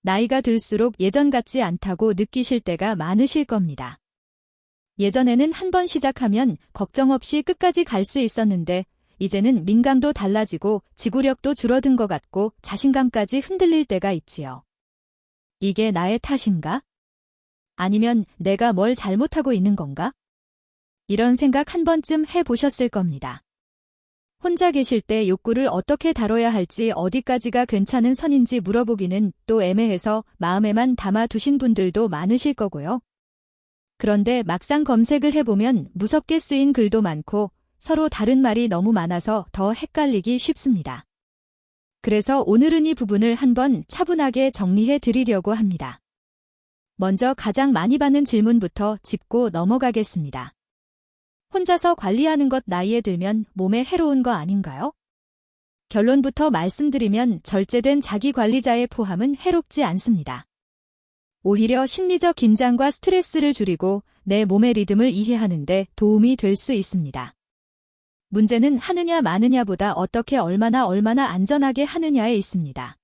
나이가 들수록 예전 같지 않다고 느끼실 때가 많으실 겁니다. 예전에는 한 번 시작하면 걱정 없이 끝까지 갈 수 있었는데 이제는 민감도 달라지고 지구력도 줄어든 것 같고 자신감까지 흔들릴 때가 있지요. 이게 나의 탓인가? 아니면 내가 뭘 잘못하고 있는 건가? 이런 생각 한 번쯤 해보셨을 겁니다. 혼자 계실 때 욕구를 어떻게 다뤄야 할지 어디까지가 괜찮은 선인지 물어보기는 또 애매해서 마음에만 담아두신 분들도 많으실 거고요. 그런데 막상 검색을 해보면 무섭게 쓰인 글도 많고 서로 다른 말이 너무 많아서 더 헷갈리기 쉽습니다. 그래서 오늘은 이 부분을 한번 차분하게 정리해 드리려고 합니다. 먼저 가장 많이 받는 질문부터 짚고 넘어가겠습니다. 혼자서 관리하는 것 나이에 들면 몸에 해로운 거 아닌가요? 결론부터 말씀드리면 절제된 자기관리자의 포함은 해롭지 않습니다. 오히려 심리적 긴장과 스트레스를 줄이고 내 몸의 리듬을 이해하는 데 도움이 될 수 있습니다. 문제는 하느냐 마느냐보다 어떻게 얼마나 안전하게 하느냐에 있습니다.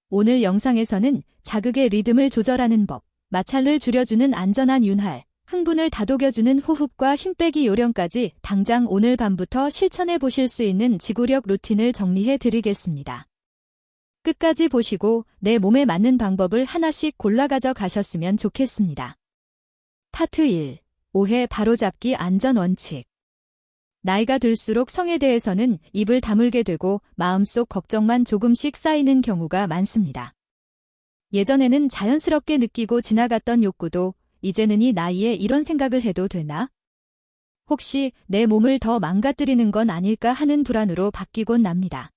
오늘 영상에서는 자극의 리듬을 조절하는 법, 마찰을 줄여주는 안전한 윤활, 흥분을 다독여주는 호흡과 힘빼기 요령까지 당장 오늘 밤부터 실천해 보실 수 있는 지구력 루틴을 정리해 드리겠습니다. 끝까지 보시고 내 몸에 맞는 방법을 하나씩 골라 가져가셨으면 좋겠습니다. 파트 1. 오해 바로잡기 안전 원칙. 나이가 들수록 성에 대해서는 입을 다물게 되고 마음속 걱정만 조금씩 쌓이는 경우가 많습니다. 예전에는 자연스럽게 느끼고 지나갔던 욕구도 이제는 이 나이에 이런 생각을 해도 되나? 혹시 내 몸을 더 망가뜨리는 건 아닐까 하는 불안으로 바뀌곤 납니다.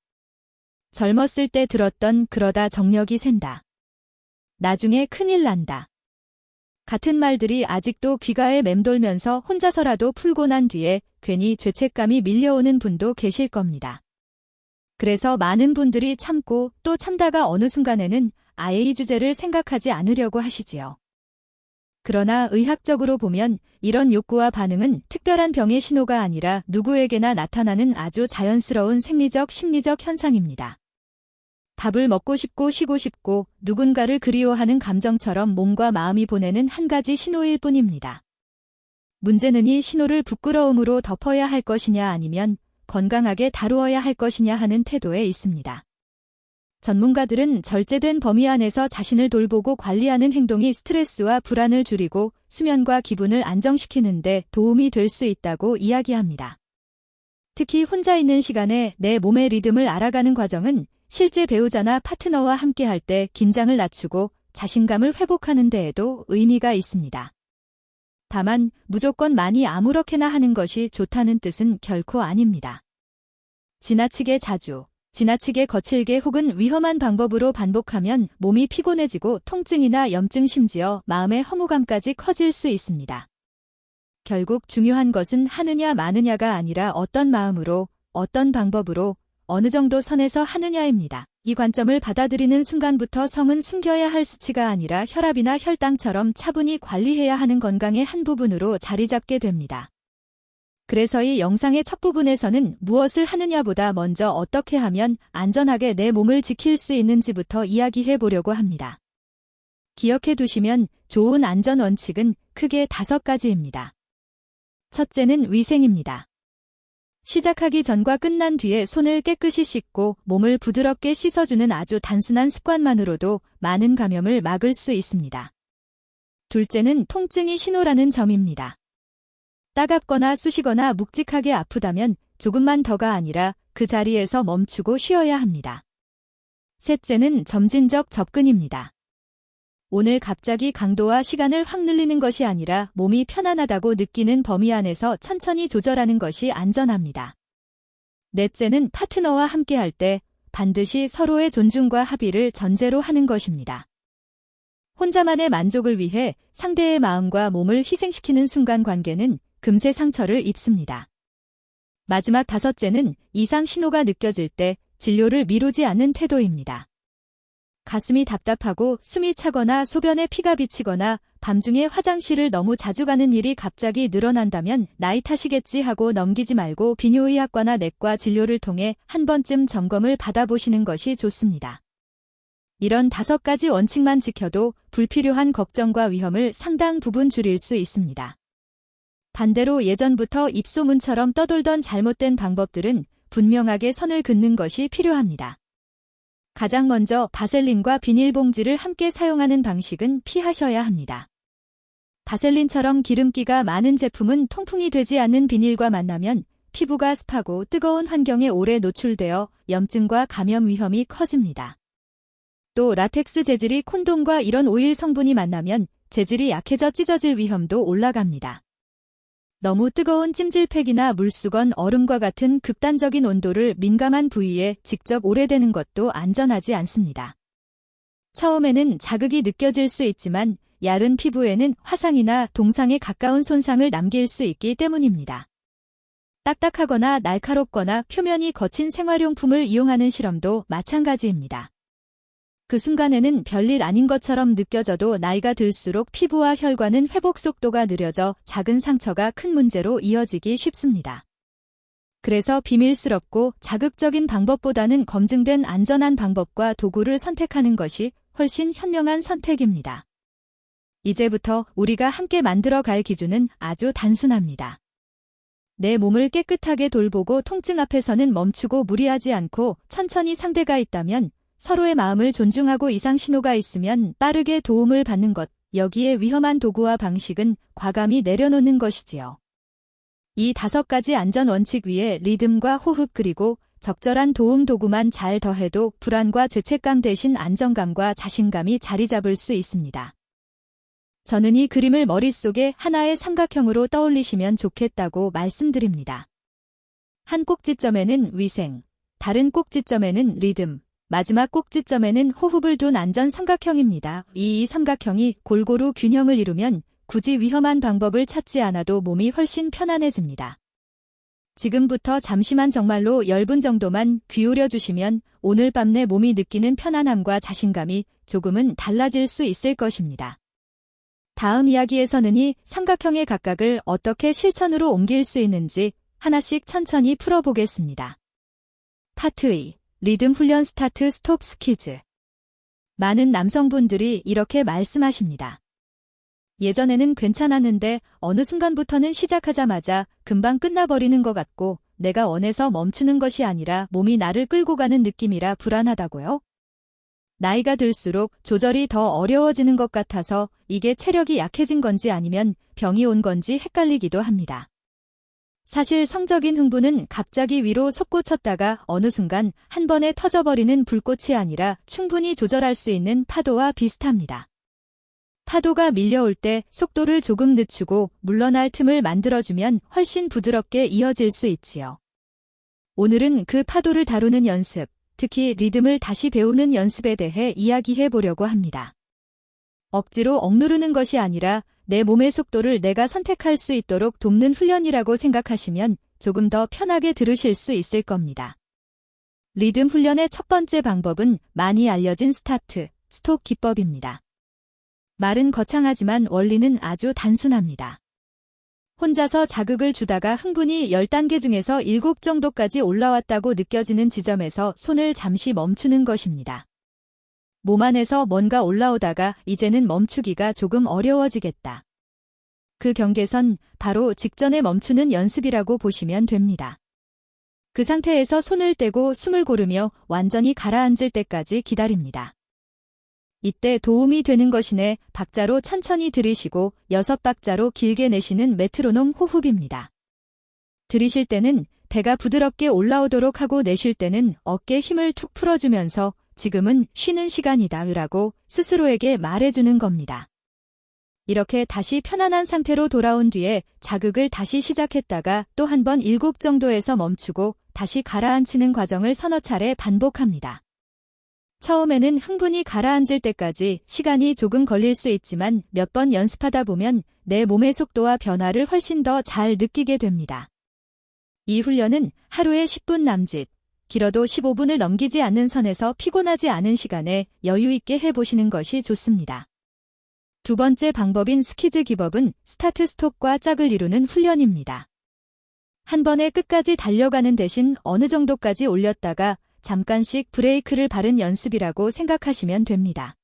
젊었을 때 들었던 그러다 정력이 샌다. 나중에 큰일 난다. 같은 말들이 아직도 귓가에 맴돌면서 혼자서라도 풀고 난 뒤에 괜히 죄책감이 밀려오는 분도 계실 겁니다. 그래서 많은 분들이 참고 또 참다가 어느 순간에는 아예 이 주제를 생각하지 않으려고 하시지요. 그러나 의학적으로 보면 이런 욕구와 반응은 특별한 병의 신호가 아니라 누구에게나 나타나는 아주 자연스러운 생리적, 심리적 현상입니다. 밥을 먹고 싶고 쉬고 싶고 누군가를 그리워하는 감정처럼 몸과 마음이 보내는 한 가지 신호일 뿐입니다. 문제는 이 신호를 부끄러움으로 덮어야 할 것이냐 아니면 건강하게 다루어야 할 것이냐 하는 태도에 있습니다. 전문가들은 절제된 범위 안에서 자신을 돌보고 관리하는 행동이 스트레스와 불안을 줄이고 수면과 기분을 안정시키는 데 도움이 될 수 있다고 이야기합니다. 특히 혼자 있는 시간에 내 몸의 리듬을 알아가는 과정은 실제 배우자나 파트너와 함께 할 때 긴장을 낮추고 자신감을 회복하는 데에도 의미가 있습니다. 다만 무조건 많이 아무렇게나 하는 것이 좋다는 뜻은 결코 아닙니다. 지나치게 자주, 지나치게 거칠게 혹은 위험한 방법으로 반복하면 몸이 피곤해지고 통증이나 염증 심지어 마음의 허무감까지 커질 수 있습니다. 결국 중요한 것은 하느냐 마느냐가 아니라 어떤 마음으로, 어떤 방법으로, 어느 정도 선에서 하느냐입니다. 이 관점을 받아들이는 순간부터 성은 숨겨야 할 수치가 아니라 혈압이나 혈당처럼 차분히 관리해야 하는 건강의 한 부분으로 자리 잡게 됩니다. 그래서 이 영상의 첫 부분에서는 무엇을 하느냐보다 먼저 어떻게 하면 안전하게 내 몸을 지킬 수 있는지부터 이야기해 보려고 합니다. 기억해 두시면 좋은 안전 원칙은 크게 5가지입니다. 첫째는 위생입니다. 시작하기 전과 끝난 뒤에 손을 깨끗이 씻고 몸을 부드럽게 씻어주는 아주 단순한 습관만으로도 많은 감염을 막을 수 있습니다. 둘째는 통증이 신호라는 점입니다. 따갑거나 쑤시거나 묵직하게 아프다면 조금만 더가 아니라 그 자리에서 멈추고 쉬어야 합니다. 셋째는 점진적 접근입니다. 오늘 갑자기 강도와 시간을 확 늘리는 것이 아니라 몸이 편안하다고 느끼는 범위 안에서 천천히 조절하는 것이 안전합니다. 넷째는 파트너와 함께 할 때 반드시 서로의 존중과 합의를 전제로 하는 것입니다. 혼자만의 만족을 위해 상대의 마음과 몸을 희생시키는 순간 관계는 금세 상처를 입습니다. 마지막 5째는 이상 신호가 느껴질 때 진료를 미루지 않는 태도입니다. 가슴이 답답하고 숨이 차거나 소변에 피가 비치거나 밤중에 화장실을 너무 자주 가는 일이 갑자기 늘어난다면 나이 탓이겠지 하고 넘기지 말고 비뇨의학과나 내과 진료를 통해 한 번쯤 점검을 받아보시는 것이 좋습니다. 이런 5가지 원칙만 지켜도 불필요한 걱정과 위험을 상당 부분 줄일 수 있습니다. 반대로 예전부터 입소문처럼 떠돌던 잘못된 방법들은 분명하게 선을 긋는 것이 필요합니다. 가장 먼저 바셀린과 비닐봉지를 함께 사용하는 방식은 피하셔야 합니다. 바셀린처럼 기름기가 많은 제품은 통풍이 되지 않는 비닐과 만나면 피부가 습하고 뜨거운 환경에 오래 노출되어 염증과 감염 위험이 커집니다. 또 라텍스 재질이 콘돔과 이런 오일 성분이 만나면 재질이 약해져 찢어질 위험도 올라갑니다. 너무 뜨거운 찜질팩이나 물수건, 얼음과 같은 극단적인 온도를 민감한 부위에 직접 오래대는 것도 안전하지 않습니다. 처음에는 자극이 느껴질 수 있지만 얇은 피부에는 화상이나 동상에 가까운 손상을 남길 수 있기 때문입니다. 딱딱하거나 날카롭거나 표면이 거친 생활용품을 이용하는 실험도 마찬가지입니다. 그 순간에는 별일 아닌 것처럼 느껴져도 나이가 들수록 피부와 혈관은 회복 속도가 느려져 작은 상처가 큰 문제로 이어지기 쉽습니다. 그래서 비밀스럽고 자극적인 방법보다는 검증된 안전한 방법과 도구를 선택하는 것이 훨씬 현명한 선택입니다. 이제부터 우리가 함께 만들어갈 기준은 아주 단순합니다. 내 몸을 깨끗하게 돌보고 통증 앞에서는 멈추고 무리하지 않고 천천히 상대가 있다면 서로의 마음을 존중하고 이상 신호가 있으면 빠르게 도움을 받는 것, 여기에 위험한 도구와 방식은 과감히 내려놓는 것이지요. 이 5가지 안전 원칙 위에 리듬과 호흡 그리고 적절한 도움 도구만 잘 더해도 불안과 죄책감 대신 안정감과 자신감이 자리 잡을 수 있습니다. 저는 이 그림을 머릿속에 하나의 삼각형으로 떠올리시면 좋겠다고 말씀드립니다. 한 꼭지점에는 위생, 다른 꼭지점에는 리듬, 마지막 꼭지점에는 호흡을 둔 안전 삼각형입니다. 이 삼각형이 골고루 균형을 이루면 굳이 위험한 방법을 찾지 않아도 몸이 훨씬 편안해집니다. 지금부터 잠시만 정말로 10분 정도만 귀 기울여 주시면 오늘 밤 내 몸이 느끼는 편안함과 자신감이 조금은 달라질 수 있을 것입니다. 다음 이야기에서는 이 삼각형의 각각을 어떻게 실천으로 옮길 수 있는지 하나씩 천천히 풀어보겠습니다. 파트 2. 리듬 훈련 스타트 스톱 스키즈. 많은 남성분들이 이렇게 말씀하십니다. 예전에는 괜찮았는데 어느 순간부터는 시작하자마자 금방 끝나버리는 것 같고 내가 원해서 멈추는 것이 아니라 몸이 나를 끌고 가는 느낌이라 불안하다고요? 나이가 들수록 조절이 더 어려워지는 것 같아서 이게 체력이 약해진 건지 아니면 병이 온 건지 헷갈리기도 합니다. 사실 성적인 흥분은 갑자기 위로 솟구쳤다가 어느 순간 한 번에 터져버리는 불꽃이 아니라 충분히 조절할 수 있는 파도와 비슷합니다. 파도가 밀려올 때 속도를 조금 늦추고 물러날 틈을 만들어주면 훨씬 부드럽게 이어질 수 있지요. 오늘은 그 파도를 다루는 연습, 특히 리듬을 다시 배우는 연습에 대해 이야기해 보려고 합니다. 억지로 억누르는 것이 아니라 내 몸의 속도를 내가 선택할 수 있도록 돕는 훈련이라고 생각하시면 조금 더 편하게 들으실 수 있을 겁니다. 리듬 훈련의 첫 번째 방법은 많이 알려진 스타트, 스톱 기법입니다. 말은 거창하지만 원리는 아주 단순합니다. 혼자서 자극을 주다가 흥분이 10단계 중에서 7 정도까지 올라왔다고 느껴지는 지점에서 손을 잠시 멈추는 것입니다. 몸 안에서 뭔가 올라오다가 이제는 멈추기가 조금 어려워지겠다. 그 경계선 바로 직전에 멈추는 연습이라고 보시면 됩니다. 그 상태에서 손을 떼고 숨을 고르며 완전히 가라앉을 때까지 기다립니다. 이때 도움이 되는 것이네 박자로 천천히 들이쉬고 6박자로 길게 내쉬는 메트로놈 호흡입니다. 들이쉴 때는 배가 부드럽게 올라오도록 하고 내쉴 때는 어깨 힘을 툭 풀어주면서 지금은 쉬는 시간이다라고 스스로에게 말해주는 겁니다. 이렇게 다시 편안한 상태로 돌아온 뒤에 자극을 다시 시작했다가 또 한 번 7 정도에서 멈추고 다시 가라앉히는 과정을 서너 차례 반복합니다. 처음에는 흥분이 가라앉을 때까지 시간이 조금 걸릴 수 있지만 몇 번 연습하다 보면 내 몸의 속도와 변화를 훨씬 더 잘 느끼게 됩니다. 이 훈련은 하루에 10분 남짓, 길어도 15분을 넘기지 않는 선에서 피곤하지 않은 시간에 여유 있게 해보시는 것이 좋습니다. 두 번째 방법인 스키즈 기법은 스타트 스톱과 짝을 이루는 훈련입니다. 한 번에 끝까지 달려가는 대신 어느 정도까지 올렸다가 잠깐씩 브레이크를 바른 연습이라고 생각하시면 됩니다.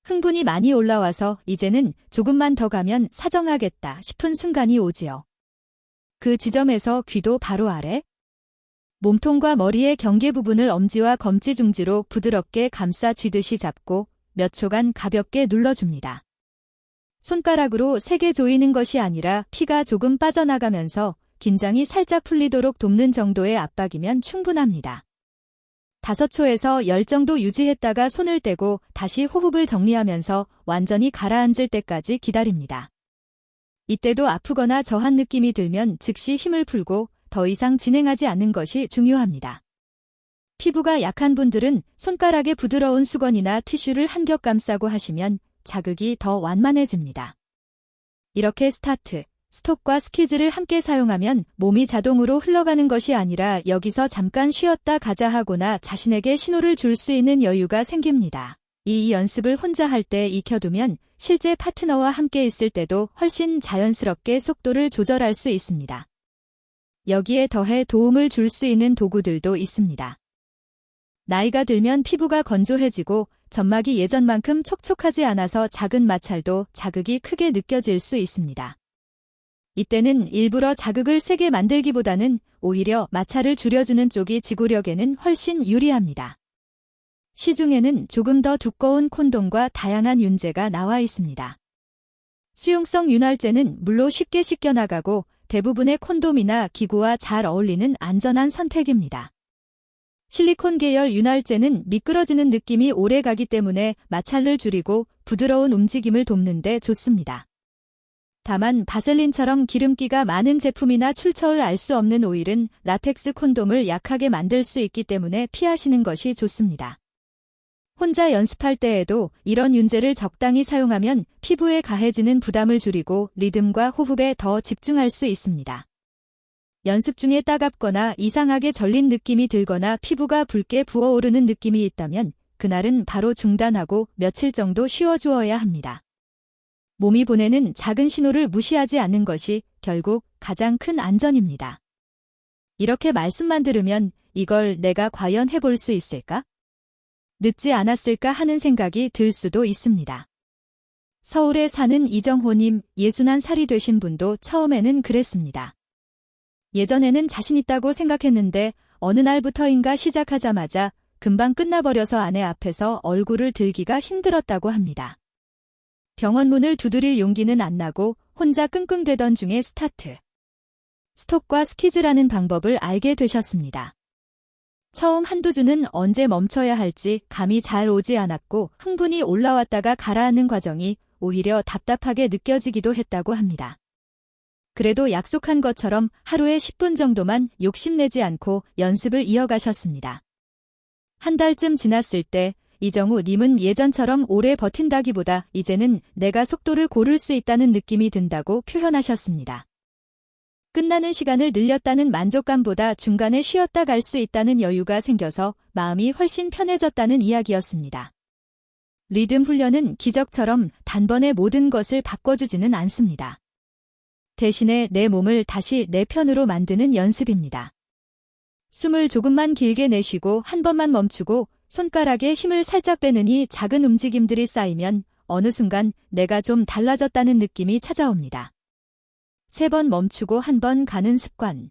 흥분이 많이 올라와서 이제는 조금만 더 가면 사정하겠다 싶은 순간이 오지요. 그 지점에서 귀도 바로 아래, 몸통과 머리의 경계 부분을 엄지와 검지중지로 부드럽게 감싸 쥐듯이 잡고 몇 초간 가볍게 눌러줍니다. 손가락으로 세게 조이는 것이 아니라 피가 조금 빠져나가면서 긴장이 살짝 풀리도록 돕는 정도의 압박이면 충분합니다. 5초에서 10 정도 유지했다가 손을 떼고 다시 호흡을 정리하면서 완전히 가라앉을 때까지 기다립니다. 이때도 아프거나 저한 느낌이 들면 즉시 힘을 풀고 더 이상 진행하지 않는 것이 중요합니다. 피부가 약한 분들은 손가락에 부드러운 수건이나 티슈를 한 겹 감싸고 하시면 자극이 더 완만해집니다. 이렇게 스타트, 스톱과 스퀴즈를 함께 사용하면 몸이 자동으로 흘러가는 것이 아니라 여기서 잠깐 쉬었다 가자 하거나 자신에게 신호를 줄 수 있는 여유가 생깁니다. 이 연습을 혼자 할 때 익혀두면 실제 파트너와 함께 있을 때도 훨씬 자연스럽게 속도를 조절할 수 있습니다. 여기에 더해 도움을 줄 수 있는 도구들도 있습니다. 나이가 들면 피부가 건조해지고 점막이 예전만큼 촉촉하지 않아서 작은 마찰도 자극이 크게 느껴질 수 있습니다. 이때는 일부러 자극을 세게 만들기보다는 오히려 마찰을 줄여주는 쪽이 지구력에는 훨씬 유리합니다. 시중에는 조금 더 두꺼운 콘돔과 다양한 윤제가 나와 있습니다. 수용성 윤활제는 물로 쉽게 씻겨나가고 대부분의 콘돔이나 기구와 잘 어울리는 안전한 선택입니다. 실리콘 계열 윤활제는 미끄러지는 느낌이 오래 가기 때문에 마찰을 줄이고 부드러운 움직임을 돕는 데 좋습니다. 다만 바셀린처럼 기름기가 많은 제품이나 출처를 알 수 없는 오일은 라텍스 콘돔을 약하게 만들 수 있기 때문에 피하시는 것이 좋습니다. 혼자 연습할 때에도 이런 윤제를 적당히 사용하면 피부에 가해지는 부담을 줄이고 리듬과 호흡에 더 집중할 수 있습니다. 연습 중에 따갑거나 이상하게 절린 느낌이 들거나 피부가 붉게 부어오르는 느낌이 있다면 그날은 바로 중단하고 며칠 정도 쉬어주어야 합니다. 몸이 보내는 작은 신호를 무시하지 않는 것이 결국 가장 큰 안전입니다. 이렇게 말씀만 들으면 이걸 내가 과연 해볼 수 있을까? 늦지 않았을까 하는 생각이 들 수도 있습니다. 서울에 사는 이정호님, 61살이 되신 분도 처음에는 그랬습니다. 예전에는 자신 있다고 생각했는데 어느 날부터인가 시작하자마자 금방 끝나버려서 아내 앞에서 얼굴을 들기가 힘들었다고 합니다. 병원 문을 두드릴 용기는 안 나고 혼자 끙끙대던 중에 스타트, 스톱과 스퀴즈라는 방법을 알게 되셨습니다. 처음 한두 주는 언제 멈춰야 할지 감이 잘 오지 않았고 흥분이 올라왔다가 가라앉는 과정이 오히려 답답하게 느껴지기도 했다고 합니다. 그래도 약속한 것처럼 하루에 10분 정도만 욕심내지 않고 연습을 이어가셨습니다. 한 달쯤 지났을 때 이정우 님은 예전처럼 오래 버틴다기보다 이제는 내가 속도를 고를 수 있다는 느낌이 든다고 표현하셨습니다. 끝나는 시간을 늘렸다는 만족감보다 중간에 쉬었다 갈 수 있다는 여유가 생겨서 마음이 훨씬 편해졌다는 이야기였습니다. 리듬 훈련은 기적처럼 단번에 모든 것을 바꿔주지는 않습니다. 대신에 내 몸을 다시 내 편으로 만드는 연습입니다. 숨을 조금만 길게 내쉬고 한 번만 멈추고 손가락에 힘을 살짝 빼느니 작은 움직임들이 쌓이면 어느 순간 내가 좀 달라졌다는 느낌이 찾아옵니다. 3번 멈추고 한 번 가는 습관.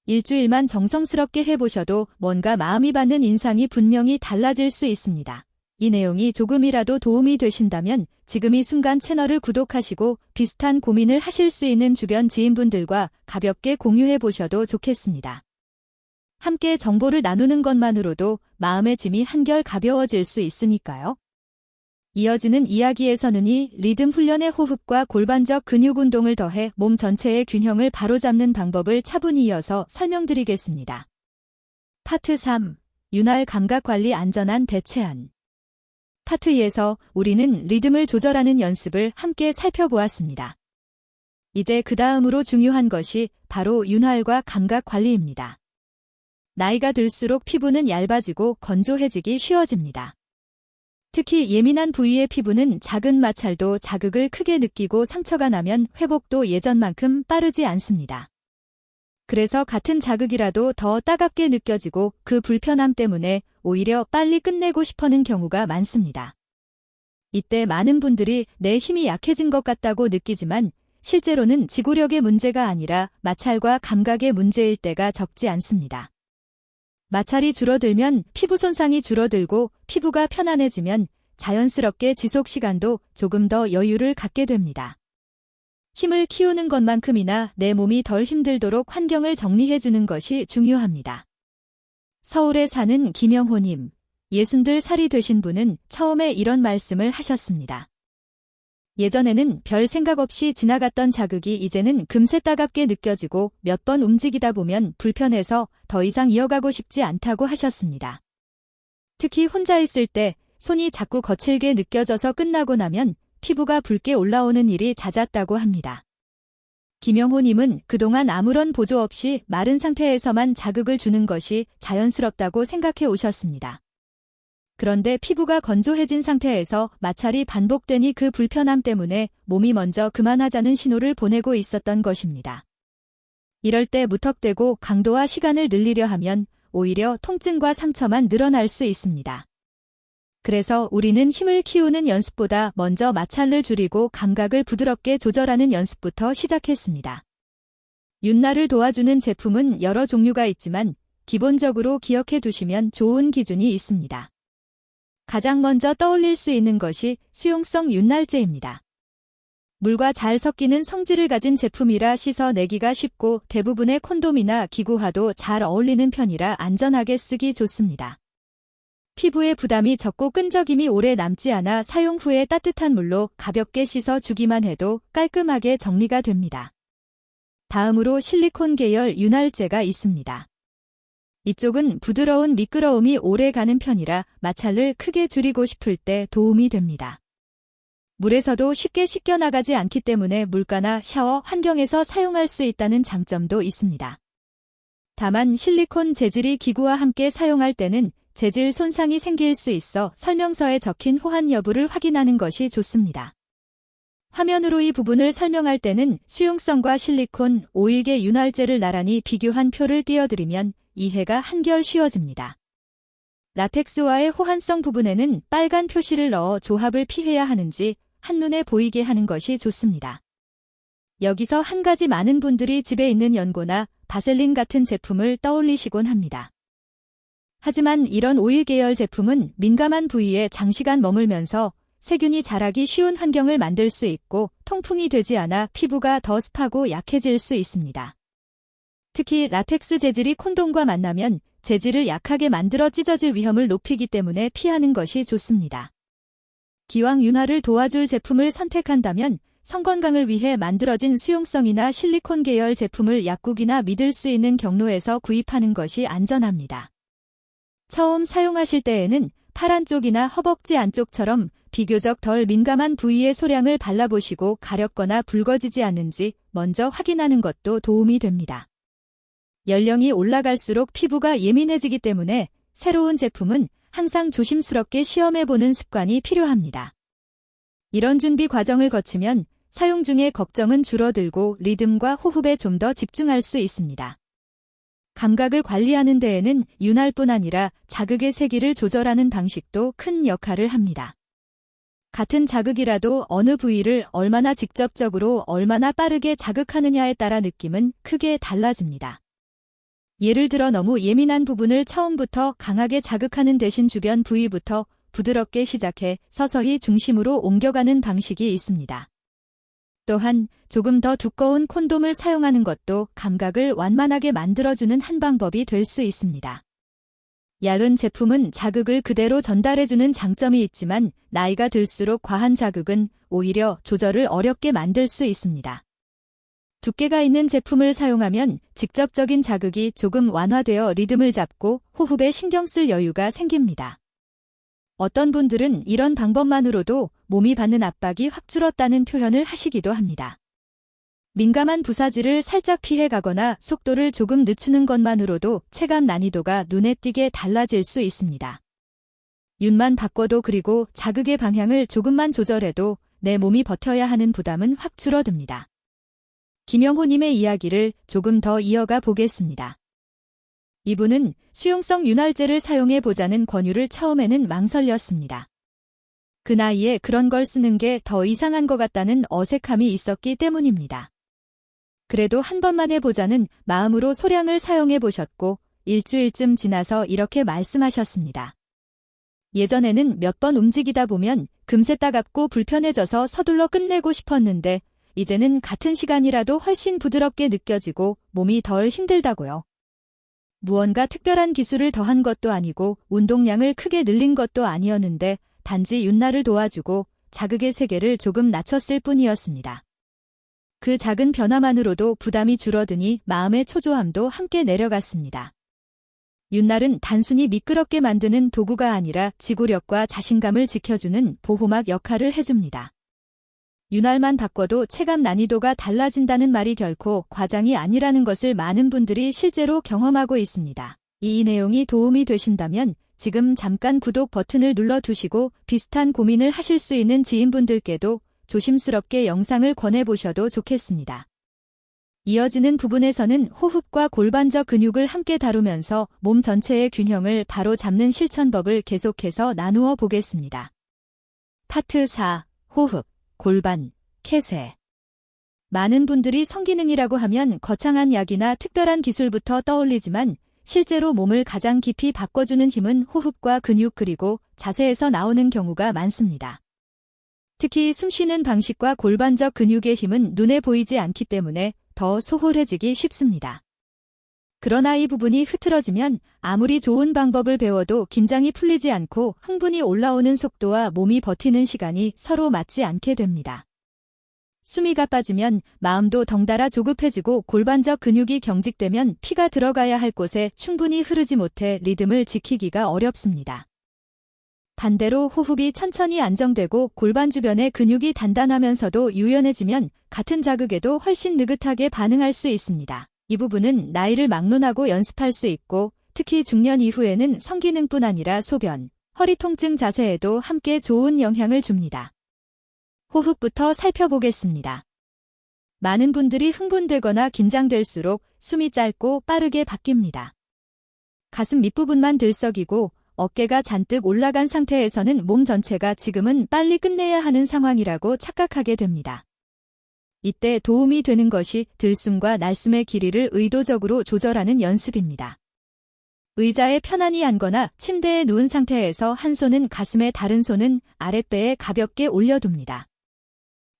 일주일만 정성스럽게 해보셔도 뭔가 마음이 받는 인상이 분명히 달라질 수 있습니다. 이 내용이 조금이라도 도움이 되신다면 지금 이 순간 채널을 구독하시고 비슷한 고민을 하실 수 있는 주변 지인분들과 가볍게 공유해 보셔도 좋겠습니다. 함께 정보를 나누는 것만으로도 마음의 짐이 한결 가벼워질 수 있으니까요. 이어지는 이야기에서는 이 리듬 훈련의 호흡과 골반적 근육 운동을 더해 몸 전체의 균형을 바로잡는 방법을 차분히 이어서 설명드리겠습니다. 파트 3. 윤활 감각 관리 안전한 대체안. 파트 2에서 우리는 리듬을 조절하는 연습을 함께 살펴보았습니다. 이제 그 다음으로 중요한 것이 바로 윤활과 감각 관리입니다. 나이가 들수록 피부는 얇아지고 건조해지기 쉬워집니다. 특히 예민한 부위의 피부는 작은 마찰도 자극을 크게 느끼고 상처가 나면 회복도 예전만큼 빠르지 않습니다. 그래서 같은 자극이라도 더 따갑게 느껴지고 그 불편함 때문에 오히려 빨리 끝내고 싶어하는 경우가 많습니다. 이때 많은 분들이 내 힘이 약해진 것 같다고 느끼지만 실제로는 지구력의 문제가 아니라 마찰과 감각의 문제일 때가 적지 않습니다. 마찰이 줄어들면 피부 손상이 줄어들고 피부가 편안해지면 자연스럽게 지속 시간도 조금 더 여유를 갖게 됩니다. 힘을 키우는 것만큼이나 내 몸이 덜 힘들도록 환경을 정리해주는 것이 중요합니다. 서울에 사는 김영호님, 60살이 되신 분은 처음에 이런 말씀을 하셨습니다. 예전에는 별 생각 없이 지나갔던 자극이 이제는 금세 따갑게 느껴지고 몇 번 움직이다 보면 불편해서 더 이상 이어가고 싶지 않다고 하셨습니다. 특히 혼자 있을 때 손이 자꾸 거칠게 느껴져서 끝나고 나면 피부가 붉게 올라오는 일이 잦았다고 합니다. 김영호님은 그동안 아무런 보조 없이 마른 상태에서만 자극을 주는 것이 자연스럽다고 생각해 오셨습니다. 그런데 피부가 건조해진 상태에서 마찰이 반복되니 그 불편함 때문에 몸이 먼저 그만하자는 신호를 보내고 있었던 것입니다. 이럴 때 무턱대고 강도와 시간을 늘리려 하면 오히려 통증과 상처만 늘어날 수 있습니다. 그래서 우리는 힘을 키우는 연습보다 먼저 마찰을 줄이고 감각을 부드럽게 조절하는 연습부터 시작했습니다. 윤날을 도와주는 제품은 여러 종류가 있지만 기본적으로 기억해 두시면 좋은 기준이 있습니다. 가장 먼저 떠올릴 수 있는 것이 수용성 윤날제입니다. 물과 잘 섞이는 성질을 가진 제품이라 씻어내기가 쉽고 대부분의 콘돔이나 기구와도 잘 어울리는 편이라 안전하게 쓰기 좋습니다. 피부에 부담이 적고 끈적임이 오래 남지 않아 사용 후에 따뜻한 물로 가볍게 씻어주기만 해도 깔끔하게 정리가 됩니다. 다음으로 실리콘 계열 윤활제가 있습니다. 이쪽은 부드러운 미끄러움이 오래 가는 편이라 마찰을 크게 줄이고 싶을 때 도움이 됩니다. 물에서도 쉽게 씻겨나가지 않기 때문에 물가나 샤워 환경에서 사용할 수 있다는 장점도 있습니다. 다만 실리콘 재질이 기구와 함께 사용할 때는 재질 손상이 생길 수 있어 설명서에 적힌 호환 여부를 확인하는 것이 좋습니다. 화면으로 이 부분을 설명할 때는 수용성과 실리콘, 오일계 윤활제를 나란히 비교한 표를 띄워드리면 이해가 한결 쉬워집니다. 라텍스와의 호환성 부분에는 빨간 표시를 넣어 조합을 피해야 하는지 한눈에 보이게 하는 것이 좋습니다. 여기서 한 가지 많은 분들이 집에 있는 연고나 바셀린 같은 제품을 떠올리시곤 합니다. 하지만 이런 오일 계열 제품은 민감한 부위에 장시간 머물면서 세균이 자라기 쉬운 환경을 만들 수 있고 통풍이 되지 않아 피부가 더 습하고 약해질 수 있습니다. 특히 라텍스 재질이 콘돔과 만나면 재질을 약하게 만들어 찢어질 위험을 높이기 때문에 피하는 것이 좋습니다. 기왕 윤활을 도와줄 제품을 선택한다면 성건강을 위해 만들어진 수용성이나 실리콘 계열 제품을 약국이나 믿을 수 있는 경로에서 구입하는 것이 안전합니다. 처음 사용하실 때에는 팔 안쪽이나 허벅지 안쪽처럼 비교적 덜 민감한 부위에 소량을 발라보시고 가렵거나 붉어지지 않는지 먼저 확인하는 것도 도움이 됩니다. 연령이 올라갈수록 피부가 예민해지기 때문에 새로운 제품은 항상 조심스럽게 시험해보는 습관이 필요합니다. 이런 준비 과정을 거치면 사용 중에 걱정은 줄어들고 리듬과 호흡에 좀 더 집중할 수 있습니다. 감각을 관리하는 데에는 윤활뿐 아니라 자극의 세기를 조절하는 방식도 큰 역할을 합니다. 같은 자극이라도 어느 부위를 얼마나 직접적으로 얼마나 빠르게 자극하느냐에 따라 느낌은 크게 달라집니다. 예를 들어 너무 예민한 부분을 처음부터 강하게 자극하는 대신 주변 부위부터 부드럽게 시작해 서서히 중심으로 옮겨가는 방식이 있습니다. 또한 조금 더 두꺼운 콘돔을 사용하는 것도 감각을 완만하게 만들어주는 한 방법이 될 수 있습니다. 얇은 제품은 자극을 그대로 전달해주는 장점이 있지만 나이가 들수록 과한 자극은 오히려 조절을 어렵게 만들 수 있습니다. 두께가 있는 제품을 사용하면 직접적인 자극이 조금 완화되어 리듬을 잡고 호흡에 신경 쓸 여유가 생깁니다. 어떤 분들은 이런 방법만으로도 몸이 받는 압박이 확 줄었다는 표현을 하시기도 합니다. 민감한 부사지를 살짝 피해 가거나 속도를 조금 늦추는 것만으로도 체감 난이도가 눈에 띄게 달라질 수 있습니다. 윤만 바꿔도 그리고 자극의 방향을 조금만 조절해도 내 몸이 버텨야 하는 부담은 확 줄어듭니다. 김영호님의 이야기를 조금 더 이어가 보겠습니다. 이분은 수용성 윤활제를 사용해 보자는 권유를 처음에는 망설였습니다. 그 나이에 그런 걸 쓰는 게 더 이상한 것 같다는 어색함이 있었기 때문입니다. 그래도 한 번만 해보자는 마음으로 소량을 사용해 보셨고 일주일쯤 지나서 이렇게 말씀하셨습니다. 예전에는 몇 번 움직이다 보면 금세 따갑고 불편해져서 서둘러 끝내고 싶었는데 이제는 같은 시간이라도 훨씬 부드럽게 느껴지고 몸이 덜 힘들다고요. 무언가 특별한 기술을 더한 것도 아니고 운동량을 크게 늘린 것도 아니었는데 단지 윤활을 도와주고 자극의 세계를 조금 낮췄을 뿐이었습니다. 그 작은 변화만으로도 부담이 줄어드니 마음의 초조함도 함께 내려갔습니다. 윤활은 단순히 미끄럽게 만드는 도구가 아니라 지구력과 자신감을 지켜주는 보호막 역할을 해줍니다. 윤활만 바꿔도 체감 난이도가 달라진다는 말이 결코 과장이 아니라는 것을 많은 분들이 실제로 경험하고 있습니다. 이 내용이 도움이 되신다면 지금 잠깐 구독 버튼을 눌러두시고 비슷한 고민을 하실 수 있는 지인분들께도 조심스럽게 영상을 권해보셔도 좋겠습니다. 이어지는 부분에서는 호흡과 골반적 근육을 함께 다루면서 몸 전체의 균형을 바로 잡는 실천법을 계속해서 나누어 보겠습니다. 파트 4. 호흡, 골반, 캐세. 많은 분들이 성기능이라고 하면 거창한 약이나 특별한 기술부터 떠올리지만 실제로 몸을 가장 깊이 바꿔주는 힘은 호흡과 근육 그리고 자세에서 나오는 경우가 많습니다. 특히 숨쉬는 방식과 골반적 근육의 힘은 눈에 보이지 않기 때문에 더 소홀해지기 쉽습니다. 그러나 이 부분이 흐트러지면 아무리 좋은 방법을 배워도 긴장이 풀리지 않고 흥분이 올라오는 속도와 몸이 버티는 시간이 서로 맞지 않게 됩니다. 숨이 가빠지면 마음도 덩달아 조급해지고 골반적 근육이 경직되면 피가 들어가야 할 곳에 충분히 흐르지 못해 리듬을 지키기가 어렵습니다. 반대로 호흡이 천천히 안정되고 골반 주변의 근육이 단단하면서도 유연해지면 같은 자극에도 훨씬 느긋하게 반응할 수 있습니다. 이 부분은 나이를 막론하고 연습할 수 있고 특히 중년 이후에는 성기능뿐 아니라 소변, 허리 통증 자세에도 함께 좋은 영향을 줍니다. 호흡부터 살펴보겠습니다. 많은 분들이 흥분되거나 긴장될수록 숨이 짧고 빠르게 바뀝니다. 가슴 밑부분만 들썩이고 어깨가 잔뜩 올라간 상태에서는 몸 전체가 지금은 빨리 끝내야 하는 상황이라고 착각하게 됩니다. 이때 도움이 되는 것이 들숨과 날숨의 길이를 의도적으로 조절하는 연습입니다. 의자에 편안히 앉거나 침대에 누운 상태에서 한 손은 가슴에 다른 손은 아랫배에 가볍게 올려둡니다.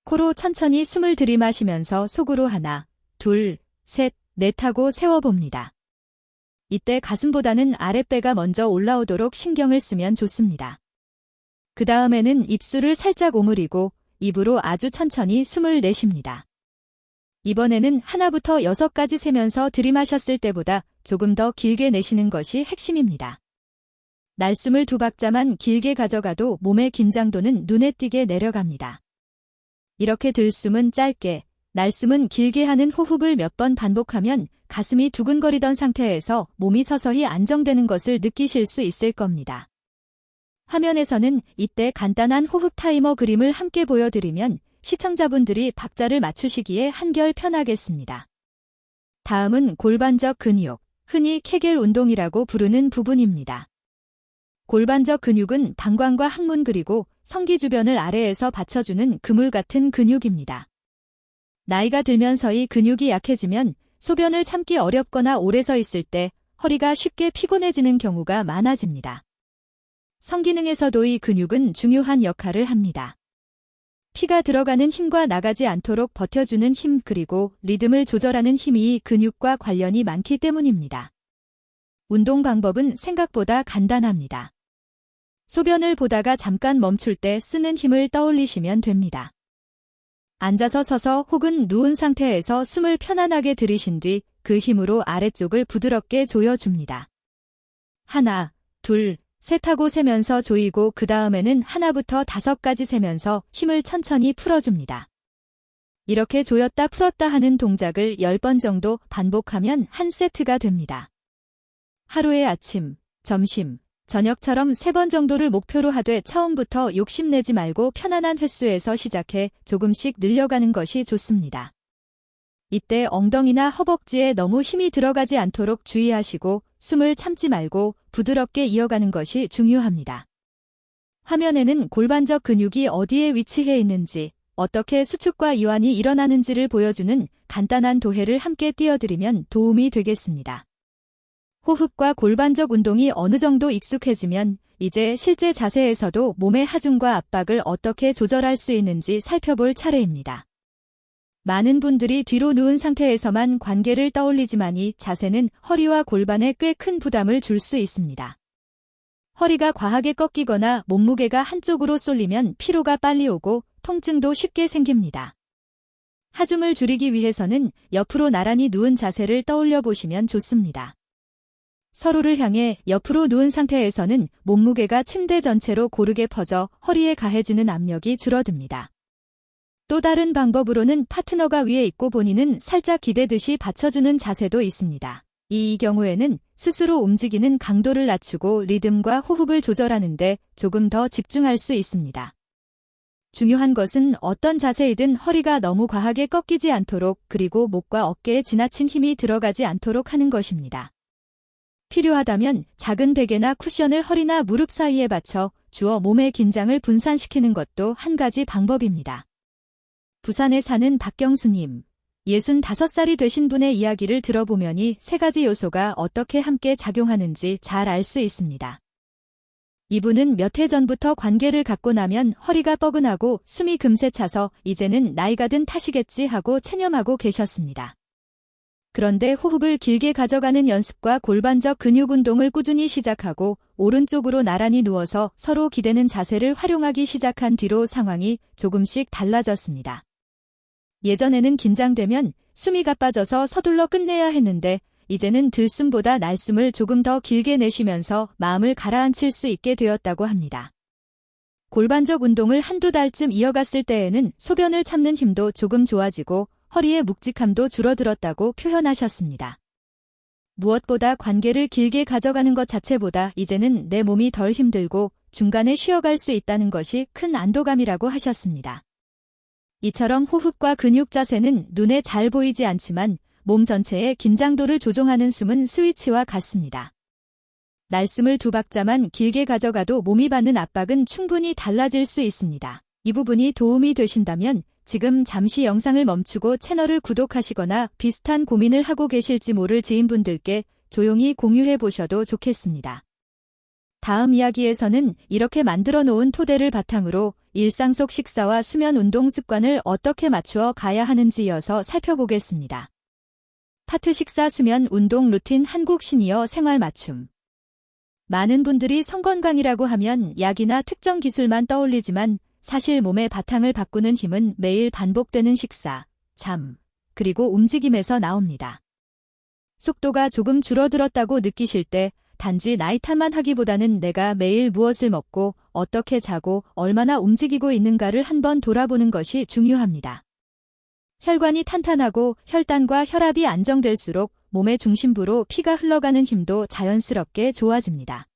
코로 천천히 숨을 들이마시면서 속으로 하나, 둘, 셋, 넷 하고 세워봅니다. 이때 가슴보다는 아랫배가 먼저 올라오도록 신경을 쓰면 좋습니다. 그 다음에는 입술을 살짝 오므리고 입으로 아주 천천히 숨을 내쉽니다. 이번에는 하나부터 6까지 세면서 들이마셨을 때보다 조금 더 길게 내쉬는 것이 핵심입니다. 날숨을 2박자만 길게 가져가도 몸의 긴장도는 눈에 띄게 내려갑니다. 이렇게 들숨은 짧게, 날숨은 길게 하는 호흡을 몇 번 반복하면 가슴이 두근거리던 상태에서 몸이 서서히 안정되는 것을 느끼실 수 있을 겁니다. 화면에서는 이때 간단한 호흡 타이머 그림을 함께 보여드리면 시청자분들이 박자를 맞추시기에 한결 편하겠습니다. 다음은 골반적 근육, 흔히 케겔 운동이라고 부르는 부분입니다. 골반적 근육은 방광과 항문 그리고 성기 주변을 아래에서 받쳐주는 그물 같은 근육입니다. 나이가 들면서 이 근육이 약해지면 소변을 참기 어렵거나 오래 서 있을 때 허리가 쉽게 피곤해지는 경우가 많아집니다. 성기능에서도 이 근육은 중요한 역할을 합니다. 피가 들어가는 힘과 나가지 않도록 버텨주는 힘 그리고 리듬을 조절하는 힘이 이 근육과 관련이 많기 때문입니다. 운동 방법은 생각보다 간단합니다. 소변을 보다가 잠깐 멈출 때 쓰는 힘을 떠올리시면 됩니다. 앉아서 서서 혹은 누운 상태에서 숨을 편안하게 들이신 뒤 그 힘으로 아래쪽을 부드럽게 조여줍니다. 하나, 둘, 셋 하고 세면서 조이고 그 다음에는 하나부터 5까지 세면서 힘을 천천히 풀어줍니다. 이렇게 조였다 풀었다 하는 동작을 10번 정도 반복하면 한 세트가 됩니다. 하루의 아침, 점심, 저녁처럼 3번 정도를 목표로 하되 처음부터 욕심내지 말고 편안한 횟수에서 시작해 조금씩 늘려가는 것이 좋습니다. 이때 엉덩이나 허벅지에 너무 힘이 들어가지 않도록 주의하시고 숨을 참지 말고 부드럽게 이어가는 것이 중요합니다. 화면에는 골반적 근육이 어디에 위치해 있는지, 어떻게 수축과 이완이 일어나는지를 보여주는 간단한 도해를 함께 띄워드리면 도움이 되겠습니다. 호흡과 골반적 운동이 어느 정도 익숙해지면 이제 실제 자세에서도 몸의 하중과 압박을 어떻게 조절할 수 있는지 살펴볼 차례입니다. 많은 분들이 뒤로 누운 상태에서만 관계를 떠올리지만 이 자세는 허리와 골반에 꽤 큰 부담을 줄 수 있습니다. 허리가 과하게 꺾이거나 몸무게가 한쪽으로 쏠리면 피로가 빨리 오고 통증도 쉽게 생깁니다. 하중을 줄이기 위해서는 옆으로 나란히 누운 자세를 떠올려 보시면 좋습니다. 서로를 향해 옆으로 누운 상태에서는 몸무게가 침대 전체로 고르게 퍼져 허리에 가해지는 압력이 줄어듭니다. 또 다른 방법으로는 파트너가 위에 있고 본인은 살짝 기대듯이 받쳐주는 자세도 있습니다. 이 경우에는 스스로 움직이는 강도를 낮추고 리듬과 호흡을 조절하는데 조금 더 집중할 수 있습니다. 중요한 것은 어떤 자세이든 허리가 너무 과하게 꺾이지 않도록 그리고 목과 어깨에 지나친 힘이 들어가지 않도록 하는 것입니다. 필요하다면 작은 베개나 쿠션을 허리나 무릎 사이에 받쳐 주어 몸의 긴장을 분산시키는 것도 한 가지 방법입니다. 부산에 사는 박경수님, 65살이 되신 분의 이야기를 들어보면 이 세 가지 요소가 어떻게 함께 작용하는지 잘 알 수 있습니다. 이분은 몇 해 전부터 관계를 갖고 나면 허리가 뻐근하고 숨이 금세 차서 이제는 나이가 든 탓이겠지 하고 체념하고 계셨습니다. 그런데 호흡을 길게 가져가는 연습과 골반적 근육 운동을 꾸준히 시작하고 오른쪽으로 나란히 누워서 서로 기대는 자세를 활용하기 시작한 뒤로 상황이 조금씩 달라졌습니다. 예전에는 긴장되면 숨이 가빠져서 서둘러 끝내야 했는데 이제는 들숨보다 날숨을 조금 더 길게 내쉬면서 마음을 가라앉힐 수 있게 되었다고 합니다. 골반적 운동을 한두 달쯤 이어갔을 때에는 소변을 참는 힘도 조금 좋아지고 허리의 묵직함도 줄어들었다고 표현하셨습니다. 무엇보다 관계를 길게 가져가는 것 자체보다 이제는 내 몸이 덜 힘들고 중간에 쉬어갈 수 있다는 것이 큰 안도감이라고 하셨습니다. 이처럼 호흡과 근육 자세는 눈에 잘 보이지 않지만 몸 전체의 긴장도를 조종하는 숨은 스위치와 같습니다. 날숨을 2박자만 길게 가져가도 몸이 받는 압박은 충분히 달라질 수 있습니다. 이 부분이 도움이 되신다면 지금 잠시 영상을 멈추고 채널을 구독하시거나 비슷한 고민을 하고 계실지 모를 지인분들께 조용히 공유해 보셔도 좋겠습니다. 다음 이야기에서는 이렇게 만들어 놓은 토대를 바탕으로 일상 속 식사와 수면 운동 습관을 어떻게 맞추어 가야 하는지 이어서 살펴보겠습니다. 파트 식사 수면 운동 루틴 한국 시니어 생활 맞춤. 많은 분들이 성건강이라고 하면 약이나 특정 기술만 떠올리지만 사실 몸의 바탕을 바꾸는 힘은 매일 반복되는 식사, 잠, 그리고 움직임에서 나옵니다. 속도가 조금 줄어들었다고 느끼실 때 단지 나이 탓만 하기보다는 내가 매일 무엇을 먹고 어떻게 자고 얼마나 움직이고 있는가를 한번 돌아보는 것이 중요합니다. 혈관이 탄탄하고 혈당과 혈압이 안정될수록 몸의 중심부로 피가 흘러가는 힘도 자연스럽게 좋아집니다.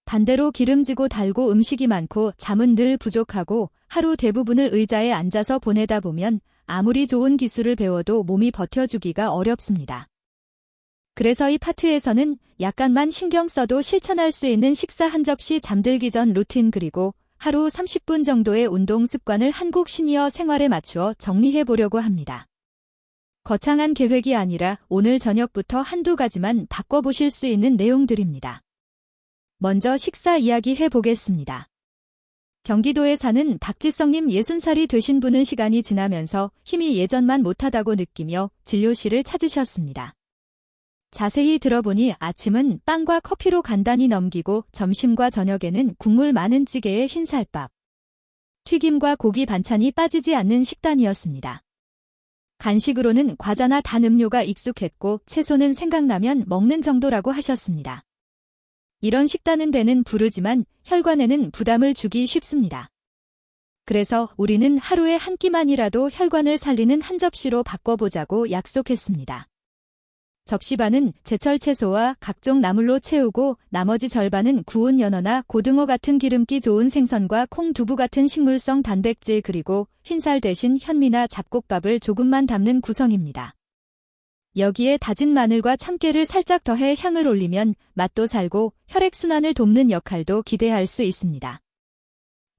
반대로 기름지고 달고 음식이 많고 잠은 늘 부족하고 하루 대부분을 의자에 앉아서 보내다 보면 아무리 좋은 기술을 배워도 몸이 버텨주기가 어렵습니다. 그래서 이 파트에서는 약간만 신경 써도 실천할 수 있는 식사 한 접시 잠들기 전 루틴 그리고 하루 30분 정도의 운동 습관을 한국 시니어 생활에 맞추어 정리해 보려고 합니다. 거창한 계획이 아니라 오늘 저녁부터 한두 가지만 바꿔보실 수 있는 내용들입니다. 먼저 식사 이야기 해보겠습니다. 경기도에 사는 박지성님 60살이 되신 분은 시간이 지나면서 힘이 예전만 못하다고 느끼며 진료실을 찾으셨습니다. 자세히 들어보니 아침은 빵과 커피로 간단히 넘기고 점심과 저녁에는 국물 많은 찌개에 흰쌀밥, 튀김과 고기 반찬이 빠지지 않는 식단이었습니다. 간식으로는 과자나 단 음료가 익숙했고 채소는 생각나면 먹는 정도라고 하셨습니다. 이런 식단은 배는 부르지만 혈관에는 부담을 주기 쉽습니다. 그래서 우리는 하루에 한 끼만이라도 혈관을 살리는 한 접시로 바꿔보자고 약속했습니다. 접시 반은 제철 채소와 각종 나물로 채우고 나머지 절반은 구운 연어나 고등어 같은 기름기 좋은 생선과 콩, 두부 같은 식물성 단백질 그리고 흰살 대신 현미나 잡곡밥을 조금만 담는 구성입니다. 여기에 다진 마늘과 참깨를 살짝 더해 향을 올리면 맛도 살고 혈액순환을 돕는 역할도 기대할 수 있습니다.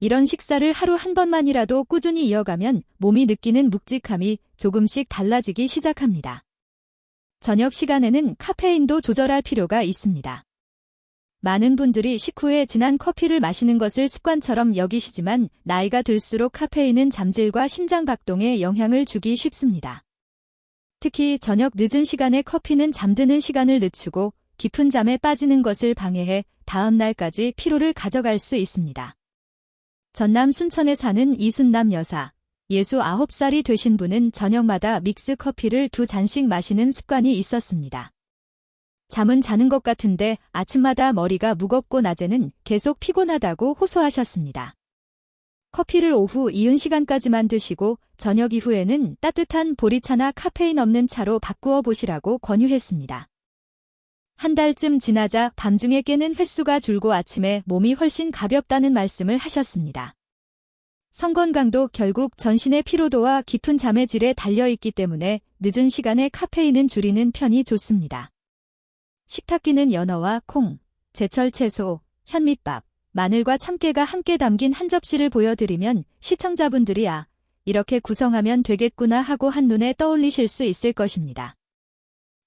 이런 식사를 하루 한 번만이라도 꾸준히 이어가면 몸이 느끼는 묵직함이 조금씩 달라지기 시작합니다. 저녁 시간에는 카페인도 조절할 필요가 있습니다. 많은 분들이 식후에 진한 커피를 마시는 것을 습관처럼 여기시지만 나이가 들수록 카페인은 잠질과 심장 박동에 영향을 주기 쉽습니다. 특히 저녁 늦은 시간에 커피는 잠드는 시간을 늦추고 깊은 잠에 빠지는 것을 방해해 다음 날까지 피로를 가져갈 수 있습니다. 전남 순천에 사는 이순남 여사, 69살이 되신 분은 저녁마다 믹스 커피를 2잔씩 마시는 습관이 있었습니다. 잠은 자는 것 같은데 아침마다 머리가 무겁고 낮에는 계속 피곤하다고 호소하셨습니다. 커피를 오후 이은 시간까지만 드시고 저녁 이후에는 따뜻한 보리차나 카페인 없는 차로 바꾸어 보시라고 권유했습니다. 한 달쯤 지나자 밤중에 깨는 횟수가 줄고 아침에 몸이 훨씬 가볍다는 말씀을 하셨습니다. 성건강도 결국 전신의 피로도와 깊은 잠의 질에 달려있기 때문에 늦은 시간에 카페인은 줄이는 편이 좋습니다. 식탁기는 연어와 콩, 제철 채소, 현미밥, 마늘과 참깨가 함께 담긴 한 접시를 보여드리면 시청자분들이 이렇게 구성하면 되겠구나 하고 한눈에 떠올리실 수 있을 것입니다.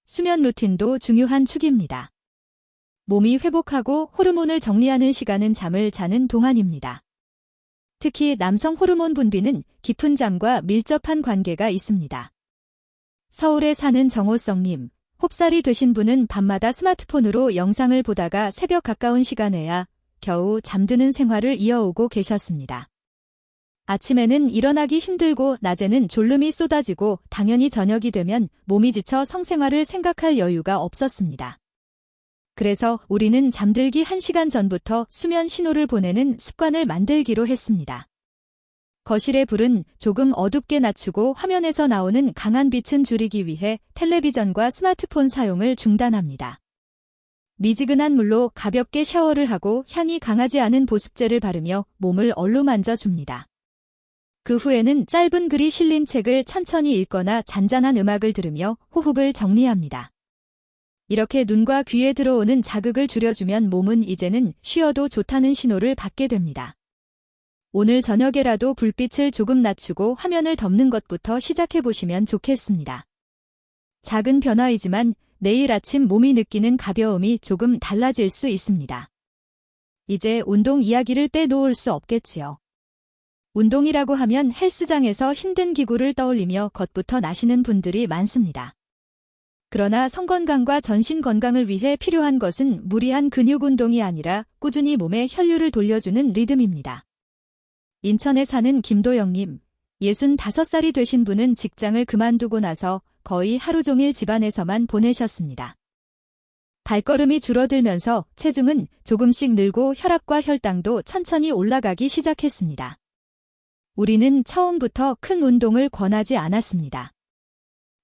수면 루틴도 중요한 축입니다. 몸이 회복하고 호르몬을 정리하는 시간은 잠을 자는 동안입니다. 특히 남성 호르몬 분비는 깊은 잠과 밀접한 관계가 있습니다. 서울에 사는 정호성님, 홉살이 되신 분은 밤마다 스마트폰으로 영상을 보다가 새벽 가까운 시간에야 겨우 잠드는 생활을 이어오고 계셨습니다. 아침에는 일어나기 힘들고 낮에는 졸음이 쏟아지고 당연히 저녁이 되면 몸이 지쳐 성생활을 생각할 여유가 없었습니다. 그래서 우리는 잠들기 1시간 전부터 수면 신호를 보내는 습관을 만들기로 했습니다. 거실의 불은 조금 어둡게 낮추고 화면에서 나오는 강한 빛은 줄이기 위해 텔레비전과 스마트폰 사용을 중단합니다. 미지근한 물로 가볍게 샤워를 하고 향이 강하지 않은 보습제를 바르며 몸을 얼루만져 줍니다. 그 후에는 짧은 글이 실린 책을 천천히 읽거나 잔잔한 음악을 들으며 호흡을 정리합니다. 이렇게 눈과 귀에 들어오는 자극을 줄여주면 몸은 이제는 쉬어도 좋다는 신호를 받게 됩니다. 오늘 저녁에라도 불빛을 조금 낮추고 화면을 덮는 것부터 시작해보시면 좋겠습니다. 작은 변화이지만 내일 아침 몸이 느끼는 가벼움이 조금 달라질 수 있습니다. 이제 운동 이야기를 빼놓을 수 없겠지요. 운동이라고 하면 헬스장에서 힘든 기구를 떠올리며 겉부터 나시는 분들이 많습니다. 그러나 성건강과 전신 건강을 위해 필요한 것은 무리한 근육 운동이 아니라 꾸준히 몸에 혈류를 돌려주는 리듬입니다. 인천에 사는 김도영님, 65살이 되신 분은 직장을 그만두고 나서 거의 하루 종일 집안에서만 보내셨습니다. 발걸음이 줄어들면서 체중은 조금씩 늘고 혈압과 혈당도 천천히 올라가기 시작했습니다. 우리는 처음부터 큰 운동을 권하지 않았습니다.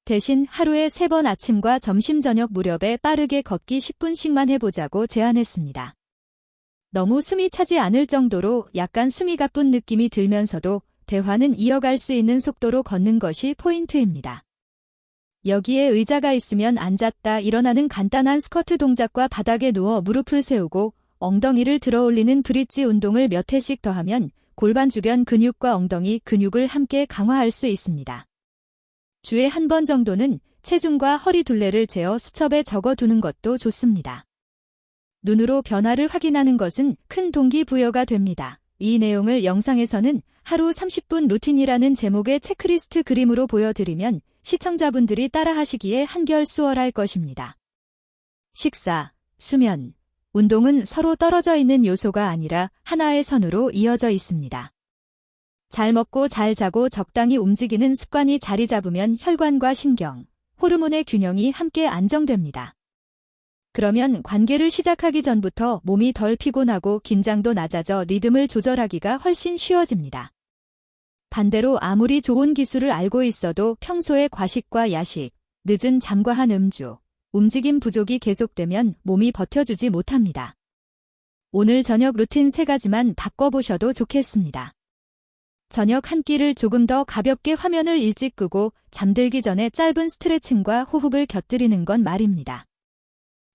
대신 하루에 3번 아침과 점심 저녁 무렵에 빠르게 걷기 10분씩만 해보자고 제안했습니다. 너무 숨이 차지 않을 정도로 약간 숨이 가쁜 느낌이 들면서도 대화는 이어갈 수 있는 속도로 걷는 것이 포인트입니다. 여기에 의자가 있으면 앉았다 일어나는 간단한 스쿼트 동작과 바닥에 누워 무릎을 세우고 엉덩이를 들어 올리는 브릿지 운동을 몇 회씩 더하면 골반 주변 근육과 엉덩이 근육을 함께 강화할 수 있습니다. 주에 한 번 정도는 체중과 허리 둘레를 재어 수첩에 적어두는 것도 좋습니다. 눈으로 변화를 확인하는 것은 큰 동기부여가 됩니다. 이 내용을 영상에서는 하루 30분 루틴이라는 제목의 체크리스트 그림으로 보여드리면 시청자분들이 따라하시기에 한결 수월할 것입니다. 식사, 수면, 운동은 서로 떨어져 있는 요소가 아니라 하나의 선으로 이어져 있습니다. 잘 먹고 잘 자고 적당히 움직이는 습관이 자리 잡으면 혈관과 신경, 호르몬의 균형이 함께 안정됩니다. 그러면 관계를 시작하기 전부터 몸이 덜 피곤하고 긴장도 낮아져 리듬을 조절하기가 훨씬 쉬워집니다. 반대로 아무리 좋은 기술을 알고 있어도 평소에 과식과 야식, 늦은 잠과한 음주, 움직임 부족이 계속되면 몸이 버텨주지 못합니다. 오늘 저녁 루틴 3가지만 바꿔보셔도 좋겠습니다. 저녁 한 끼를 조금 더 가볍게 화면을 일찍 끄고 잠들기 전에 짧은 스트레칭과 호흡을 곁들이는 건 말입니다.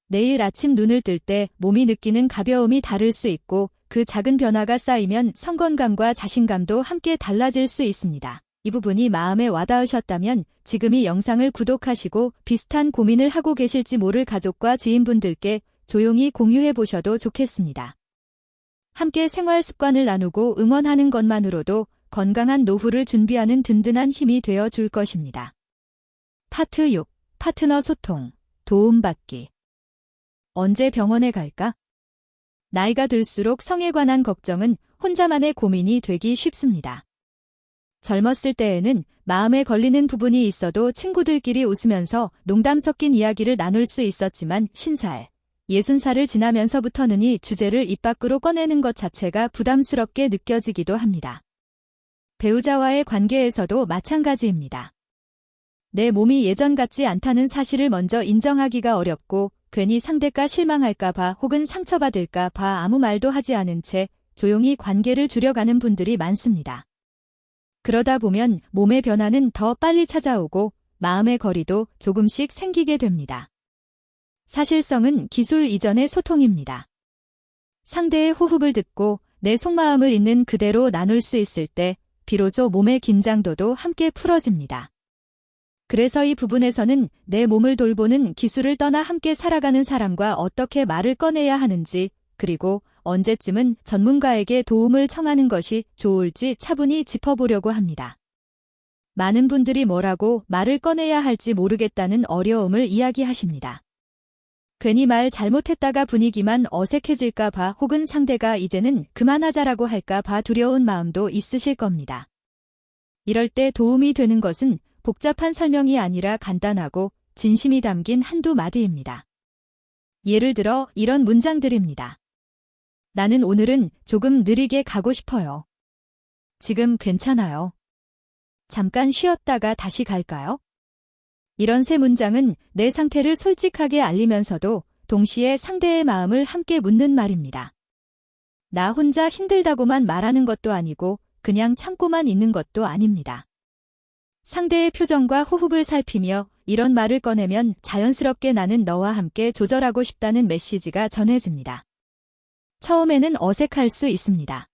내일 아침 눈을 뜰 때 몸이 느끼는 가벼움이 다를 수 있고 그 작은 변화가 쌓이면 성건감과 자신감도 함께 달라질 수 있습니다. 이 부분이 마음에 와닿으셨다면 지금 이 영상을 구독하시고 비슷한 고민을 하고 계실지 모를 가족과 지인분들께 조용히 공유해 보셔도 좋겠습니다. 함께 생활 습관을 나누고 응원하는 것만으로도 건강한 노후를 준비하는 든든한 힘이 되어 줄 것입니다. 파트 6. 파트너 소통, 도움받기. 언제 병원에 갈까? 나이가 들수록 성에 관한 걱정은 혼자만의 고민이 되기 쉽습니다. 젊었을 때에는 마음에 걸리는 부분이 있어도 친구들끼리 웃으면서 농담 섞인 이야기를 나눌 수 있었지만 50살, 60살을 지나면서부터는 이 주제를 입 밖으로 꺼내는 것 자체가 부담스럽게 느껴지기도 합니다. 배우자와의 관계에서도 마찬가지입니다. 내 몸이 예전 같지 않다는 사실을 먼저 인정하기가 어렵고 괜히 상대가 실망할까 봐 혹은 상처받을까 봐 아무 말도 하지 않은 채 조용히 관계를 줄여가는 분들이 많습니다. 그러다 보면 몸의 변화는 더 빨리 찾아오고 마음의 거리도 조금씩 생기게 됩니다. 사실성은 기술 이전의 소통입니다. 상대의 호흡을 듣고 내 속마음을 있는 그대로 나눌 수 있을 때 비로소 몸의 긴장도도 함께 풀어집니다. 그래서 이 부분에서는 내 몸을 돌보는 기술을 떠나 함께 살아가는 사람과 어떻게 말을 꺼내야 하는지, 그리고 언제쯤은 전문가에게 도움을 청하는 것이 좋을지 차분히 짚어보려고 합니다. 많은 분들이 뭐라고 말을 꺼내야 할지 모르겠다는 어려움을 이야기하십니다. 괜히 말 잘못했다가 분위기만 어색해질까 봐 혹은 상대가 이제는 그만하자라고 할까 봐 두려운 마음도 있으실 겁니다. 이럴 때 도움이 되는 것은 복잡한 설명이 아니라 간단하고 진심이 담긴 한두 마디입니다. 예를 들어 이런 문장들입니다. 나는 오늘은 조금 느리게 가고 싶어요. 지금 괜찮아요. 잠깐 쉬었다가 다시 갈까요? 이런 세 문장은 내 상태를 솔직하게 알리면서도 동시에 상대의 마음을 함께 묻는 말입니다. 나 혼자 힘들다고만 말하는 것도 아니고 그냥 참고만 있는 것도 아닙니다. 상대의 표정과 호흡을 살피며 이런 말을 꺼내면 자연스럽게 나는 너와 함께 조절하고 싶다는 메시지가 전해집니다. 처음에는 어색할 수 있습니다.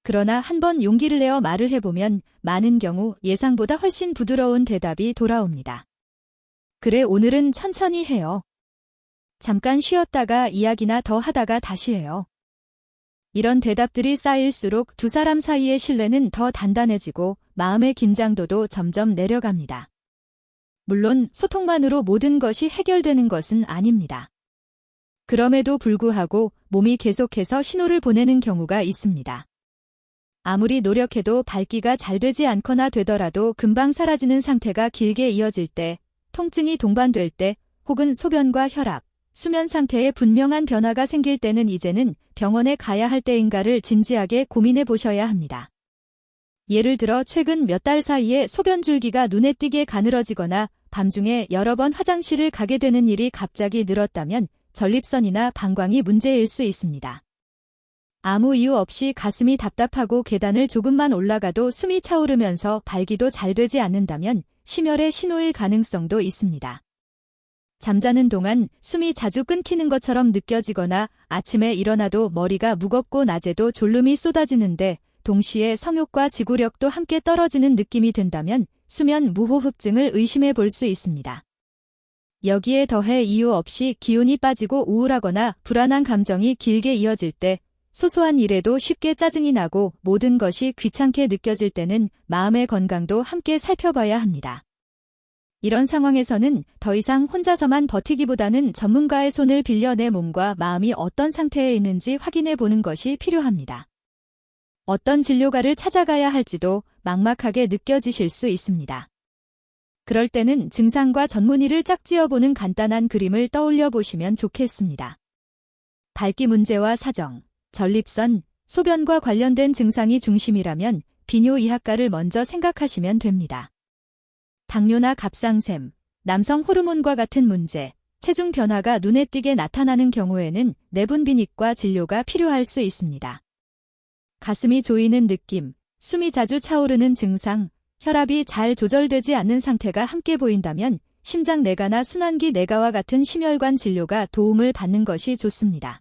그러나 한번 용기를 내어 말을 해보면 많은 경우 예상보다 훨씬 부드러운 대답이 돌아옵니다. 그래, 오늘은 천천히 해요. 잠깐 쉬었다가 이야기나 더 하다가 다시 해요. 이런 대답들이 쌓일수록 두 사람 사이의 신뢰는 더 단단해지고 마음의 긴장도도 점점 내려갑니다. 물론 소통만으로 모든 것이 해결되는 것은 아닙니다. 그럼에도 불구하고 몸이 계속해서 신호를 보내는 경우가 있습니다. 아무리 노력해도 밝기가 잘 되지 않거나 되더라도 금방 사라지는 상태가 길게 이어질 때, 통증이 동반될 때, 혹은 소변과 혈압, 수면 상태에 분명한 변화가 생길 때는 이제는 병원에 가야 할 때인가를 진지하게 고민해 보셔야 합니다. 예를 들어 최근 몇 달 사이에 소변 줄기가 눈에 띄게 가늘어지거나 밤중에 여러 번 화장실을 가게 되는 일이 갑자기 늘었다면 전립선이나 방광이 문제일 수 있습니다. 아무 이유 없이 가슴이 답답하고 계단을 조금만 올라가도 숨이 차오르면서 발기도 잘 되지 않는다면 심혈의 신호일 가능성도 있습니다. 잠자는 동안 숨이 자주 끊기는 것처럼 느껴지거나 아침에 일어나도 머리가 무겁고 낮에도 졸음이 쏟아지는데 동시에 성욕과 지구력도 함께 떨어지는 느낌이 든다면 수면 무호흡증을 의심해 볼 수 있습니다. 여기에 더해 이유 없이 기운이 빠지고 우울하거나 불안한 감정이 길게 이어질 때, 소소한 일에도 쉽게 짜증이 나고 모든 것이 귀찮게 느껴질 때는 마음의 건강도 함께 살펴봐야 합니다. 이런 상황에서는 더 이상 혼자서만 버티기보다는 전문가의 손을 빌려 내 몸과 마음이 어떤 상태에 있는지 확인해 보는 것이 필요합니다. 어떤 진료가를 찾아가야 할지도 막막하게 느껴지실 수 있습니다. 그럴 때는 증상과 전문의를 짝지어보는 간단한 그림을 떠올려 보시면 좋겠습니다. 밝기 문제와 사정, 전립선, 소변과 관련된 증상이 중심이라면 비뇨의학과를 먼저 생각하시면 됩니다. 당뇨나 갑상샘, 남성 호르몬과 같은 문제, 체중 변화가 눈에 띄게 나타나는 경우에는 내분비닉과 진료가 필요할 수 있습니다. 가슴이 조이는 느낌, 숨이 자주 차오르는 증상, 혈압이 잘 조절되지 않는 상태가 함께 보인다면 심장 내과나 순환기 내과와 같은 심혈관 진료가 도움을 받는 것이 좋습니다.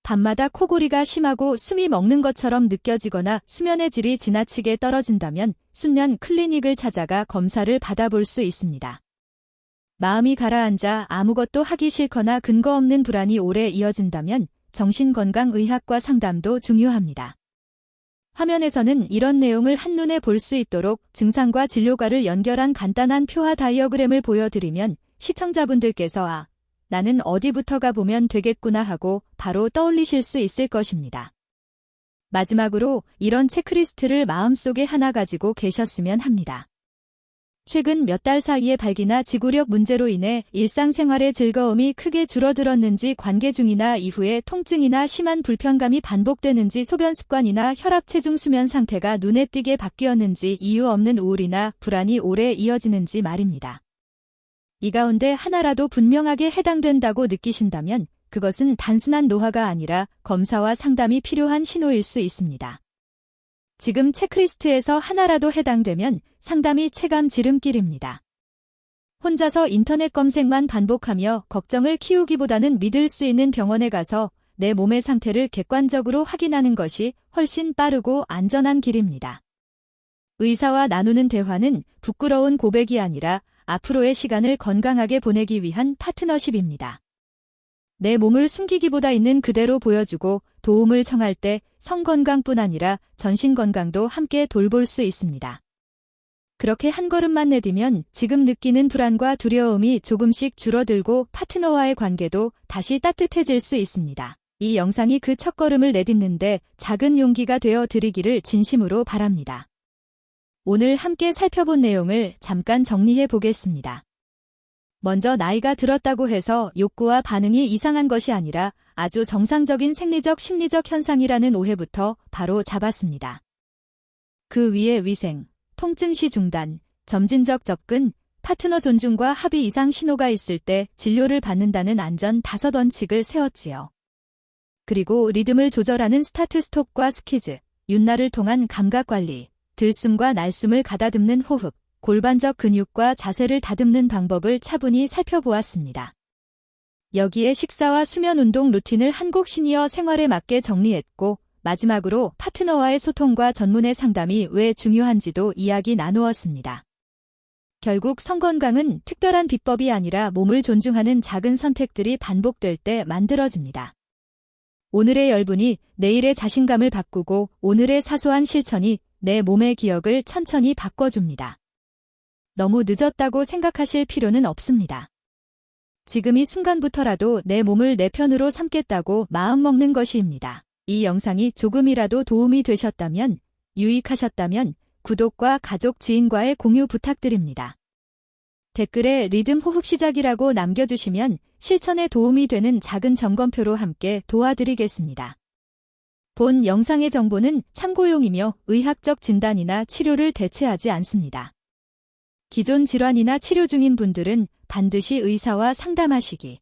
밤마다 코골이가 심하고 숨이 먹는 것처럼 느껴지거나 수면의 질이 지나치게 떨어진다면 수면 클리닉을 찾아가 검사를 받아볼 수 있습니다. 마음이 가라앉아 아무것도 하기 싫거나 근거 없는 불안이 오래 이어진다면 정신건강의학과 상담도 중요합니다. 화면에서는 이런 내용을 한눈에 볼 수 있도록 증상과 진료과를 연결한 간단한 표와 다이어그램을 보여드리면 시청자분들께서 나는 어디부터가 보면 되겠구나 하고 바로 떠올리실 수 있을 것입니다. 마지막으로 이런 체크리스트를 마음속에 하나 가지고 계셨으면 합니다. 최근 몇 달 사이에 발기나 지구력 문제로 인해 일상생활의 즐거움이 크게 줄어들었는지, 관계 중이나 이후에 통증이나 심한 불편감이 반복되는지, 소변 습관이나 혈압, 체중, 수면 상태가 눈에 띄게 바뀌었는지, 이유 없는 우울이나 불안이 오래 이어지는지 말입니다. 이 가운데 하나라도 분명하게 해당된다고 느끼신다면 그것은 단순한 노화가 아니라 검사와 상담이 필요한 신호일 수 있습니다. 지금 체크리스트에서 하나라도 해당되면 상담이 체감 지름길입니다. 혼자서 인터넷 검색만 반복하며 걱정을 키우기보다는 믿을 수 있는 병원에 가서 내 몸의 상태를 객관적으로 확인하는 것이 훨씬 빠르고 안전한 길입니다. 의사와 나누는 대화는 부끄러운 고백이 아니라 앞으로의 시간을 건강하게 보내기 위한 파트너십입니다. 내 몸을 숨기기보다 있는 그대로 보여주고 도움을 청할 때 성건강뿐 아니라 전신건강도 함께 돌볼 수 있습니다. 그렇게 한 걸음만 내디면 지금 느끼는 불안과 두려움이 조금씩 줄어들고 파트너와의 관계도 다시 따뜻해질 수 있습니다. 이 영상이 그 첫걸음을 내딛는데 작은 용기가 되어 드리기를 진심으로 바랍니다. 오늘 함께 살펴본 내용을 잠깐 정리해 보겠습니다. 먼저 나이가 들었다고 해서 욕구와 반응이 이상한 것이 아니라 아주 정상적인 생리적 심리적 현상이라는 오해부터 바로 잡았습니다. 그 위에 위생, 통증 시 중단, 점진적 접근, 파트너 존중과 합의 이상 신호가 있을 때 진료를 받는다는 안전 5원칙을 세웠지요. 그리고 리듬을 조절하는 스타트 스톱과 스퀴즈, 윤활을 통한 감각관리, 들숨과 날숨을 가다듬는 호흡, 골반적 근육과 자세를 다듬는 방법을 차분히 살펴보았습니다. 여기에 식사와 수면 운동 루틴을 한국 시니어 생활에 맞게 정리했고, 마지막으로 파트너와의 소통과 전문의 상담이 왜 중요한지도 이야기 나누었습니다. 결국 성건강은 특별한 비법이 아니라 몸을 존중하는 작은 선택들이 반복될 때 만들어집니다. 오늘의 열분이 내일의 자신감을 바꾸고 오늘의 사소한 실천이 내 몸의 기억을 천천히 바꿔줍니다. 너무 늦었다고 생각하실 필요는 없습니다. 지금 이 순간부터라도 내 몸을 내 편으로 삼겠다고 마음먹는 것입니다. 이 영상이 조금이라도 도움이 되셨다면, 유익하셨다면 구독과 가족, 지인과의 공유 부탁드립니다. 댓글에 리듬 호흡 시작이라고 남겨주시면 실천에 도움이 되는 작은 점검표로 함께 도와드리겠습니다. 본 영상의 정보는 참고용이며 의학적 진단이나 치료를 대체하지 않습니다. 기존 질환이나 치료 중인 분들은 반드시 의사와 상담하시기